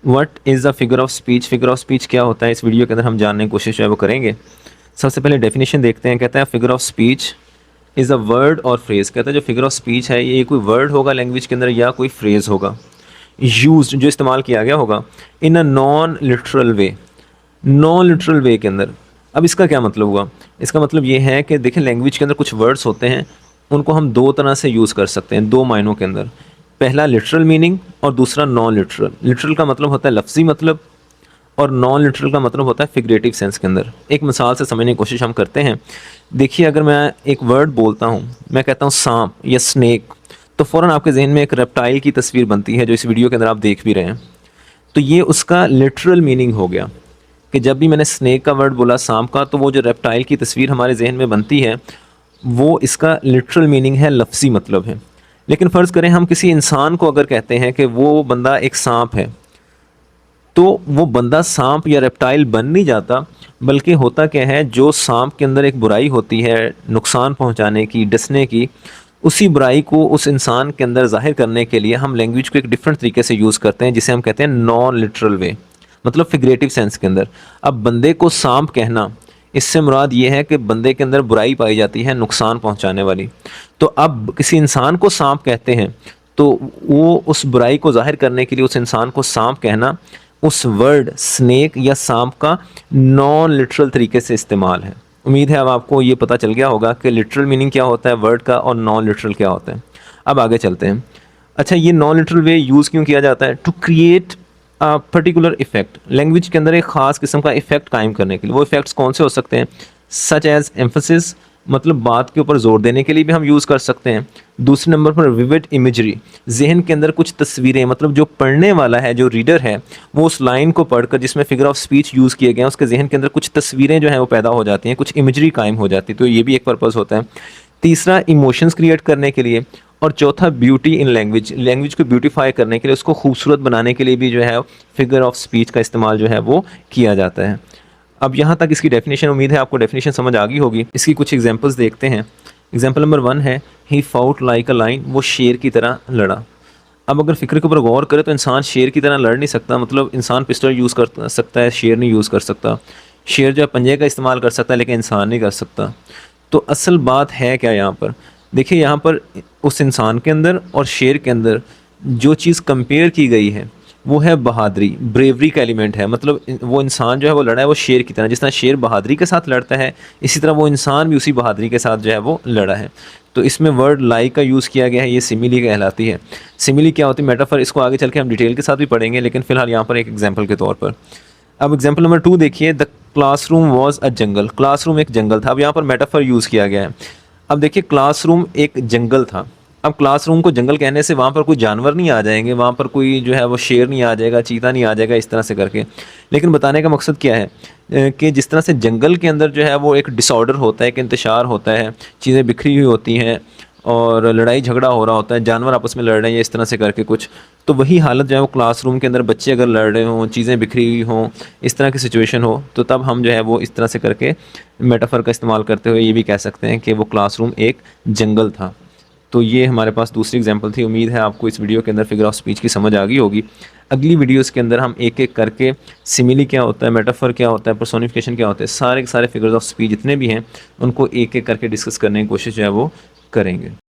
What is the figure of speech, figure of speech क्या होता है, इस वीडियो के अंदर हम जानने की कोशिश जो है वो करेंगे। सबसे पहले डेफिनेशन देखते हैं। कहता है figure of speech is a word और फ्रेज़। कहता है जो फिगर ऑफ स्पीच है ये कोई वर्ड होगा लैंग्वेज के अंदर या कोई फ्रेज़ होगा, यूज्ड जो इस्तेमाल किया गया होगा in a non literal way, non literal way के अंदर। अब इसका क्या मतलब हुआ? इसका मतलब ये है कि देखें लैंग्वेज के अंदर कुछ वर्ड्स होते हैं, उनको हम दो तरह से यूज़ कर सकते हैं, दो मायनों के अंदर। पहला लिटरल मीनिंग और दूसरा नॉन लिटरल। लिटरल का मतलब होता है लफ्ज़ी मतलब, और नॉन लिटरल का मतलब होता है फिगरेटिव सेंस के अंदर। एक मिसाल से समझने की कोशिश हम करते हैं। देखिए अगर मैं एक वर्ड बोलता हूँ, मैं कहता हूँ सांप या स्नेक, तो फ़ौरन आपके जहन में एक रेप्टाइल की तस्वीर बनती है जो इस वीडियो के अंदर आप देख भी रहे हैं। तो ये उसका लिटरल मीनिंग हो गया कि जब भी मैंने स्नेक का वर्ड बोला, सांप का, तो वो जो रेप्टाइल की तस्वीर हमारे जहन में बनती है वो इसका लिटरल मीनिंग है, लफ्ज़ी मतलब है। लेकिन फ़र्ज़ करें हम किसी इंसान को अगर कहते हैं कि वो बंदा एक सांप है, तो वो बंदा सांप या रेप्टाइल बन नहीं जाता, बल्कि होता क्या है, जो सांप के अंदर एक बुराई होती है नुकसान पहुंचाने की, डसने की, उसी बुराई को उस इंसान के अंदर ज़ाहिर करने के लिए हम लैंग्वेज को एक डिफरेंट तरीके से यूज़ करते हैं, जिसे हम कहते हैं नॉन लिटरल वे, मतलब फिगरेटिव सेंस के अंदर। अब बंदे को सांप कहना, इससे मुराद ये है कि बंदे के अंदर बुराई पाई जाती है नुकसान पहुंचाने वाली। तो अब किसी इंसान को सांप कहते हैं, तो वो उस बुराई को ज़ाहिर करने के लिए उस इंसान को सांप कहना उस वर्ड स्नेक या सांप का नॉन लिटरल तरीके से इस्तेमाल है। उम्मीद है अब आपको ये पता चल गया होगा कि लिटरल मीनिंग क्या होता है वर्ड का और नॉन लिटरल क्या होता है। अब आगे चलते हैं। अच्छा, ये नॉन लिटरल वे यूज़ क्यों किया जाता है? To create particular effect, language के अंदर एक ख़ास किस्म का इफेक्ट कायम करने के लिए। वो इफेक्ट्स कौन से हो सकते हैं? सच एज एम्फसिस, मतलब बात के ऊपर जोर देने के लिए भी हम यूज़ कर सकते हैं। दूसरे नंबर पर विविड इमेजरी, जहन के अंदर कुछ तस्वीरें, मतलब जो पढ़ने वाला है, जो रीडर है, वो उस लाइन को पढ़कर जिसमें फिगर ऑफ स्पीच यूज़ किए गए हैं उसके जहन के अंदर कुछ तस्वीरें जो हैं वो पैदा हो जाती हैं, कुछ इमेजरी कायम हो जाती है, तो ये भी एक पर्पज़ होता है। तीसरा इमोशंस क्रिएट करने के लिए, और चौथा ब्यूटी इन लैंग्वेज, लैंग्वेज को ब्यूटीफाई करने के लिए, उसको खूबसूरत बनाने के लिए भी जो है फिगर ऑफ स्पीच का इस्तेमाल जो है वो किया जाता है। अब यहाँ तक इसकी डेफिनेशन, उम्मीद है आपको डेफिनेशन समझ आ गई होगी। इसकी कुछ एग्जांपल्स देखते हैं। एग्जांपल नंबर 1 है ही फाउट लाइक अ लाइन, वो शेर की तरह लड़ा। अब अगर फ़िक्र के ऊपर गौर करें तो इंसान शेर की तरह लड़ नहीं सकता, मतलब इंसान पिस्टल यूज़ कर सकता है, शेर नहीं यूज़ कर सकता। शेर जो है पंजे का इस्तेमाल कर सकता है लेकिन इंसान नहीं कर सकता। तो असल बात है क्या यहाँ पर? देखिए यहाँ पर उस इंसान के अंदर और शेर के अंदर जो चीज़ कंपेयर की गई है वो है बहादुरी, ब्रेवरी का एलिमेंट है। मतलब वो इंसान जो है वो लड़ा है वो शेर की तरह, जिस तरह शेर बहादुरी के साथ लड़ता है, इसी तरह वो इंसान भी उसी बहादुरी के साथ जो है वो लड़ा है। तो इसमें वर्ड लाइक का यूज़ किया गया है, ये सिमिली कहलाती है। सिमिली क्या होती है? मेटाफर। इसको आगे चल के हम डिटेल के साथ भी पढ़ेंगे, लेकिन फिलहाल यहाँ पर एक एग्जाम्पल के तौर पर। अब एग्जाम्पल नंबर 2 देखिए, the classroom was a jungle. Classroom एक जंगल था। अब यहाँ पर मेटाफर यूज़ किया गया है। अब देखिए क्लासरूम एक जंगल था। अब क्लासरूम को जंगल कहने से वहाँ पर कोई जानवर नहीं आ जाएंगे, वहाँ पर कोई जो है वो शेर नहीं आ जाएगा, चीता नहीं आ जाएगा, इस तरह से करके। लेकिन बताने का मकसद क्या है कि जिस तरह से जंगल के अंदर जो है वो एक डिसऑर्डर होता है, एक इंतशार होता है, चीज़ें बिखरी हुई होती हैं और लड़ाई झगड़ा हो रहा होता है, जानवर आपस में लड़ रहे हैं इस तरह से करके कुछ, तो वही हालत जो है वो क्लासरूम के अंदर बच्चे अगर लड़ रहे हों, चीज़ें बिखरी हुई हों, इस तरह की सिचुएशन हो, तो तब हम जो है वो इस तरह से करके मेटाफर का इस्तेमाल करते हुए ये भी कह सकते हैं कि वो क्लासरूम एक जंगल था। तो ये हमारे पास दूसरी एग्जांपल थी। उम्मीद है आपको इस वीडियो के अंदर फिगर ऑफ स्पीच की समझ आ गई होगी। अगली वीडियोस के अंदर हम एक एक करके सिमिली क्या होता है, मेटाफर क्या होता है, पर्सोनिफिकेशन क्या होता है, सारे के सारे फिगर्स ऑफ स्पीच जितने भी हैं उनको एक एक करके डिस्कस करने की कोशिश जो है वो करेंगे।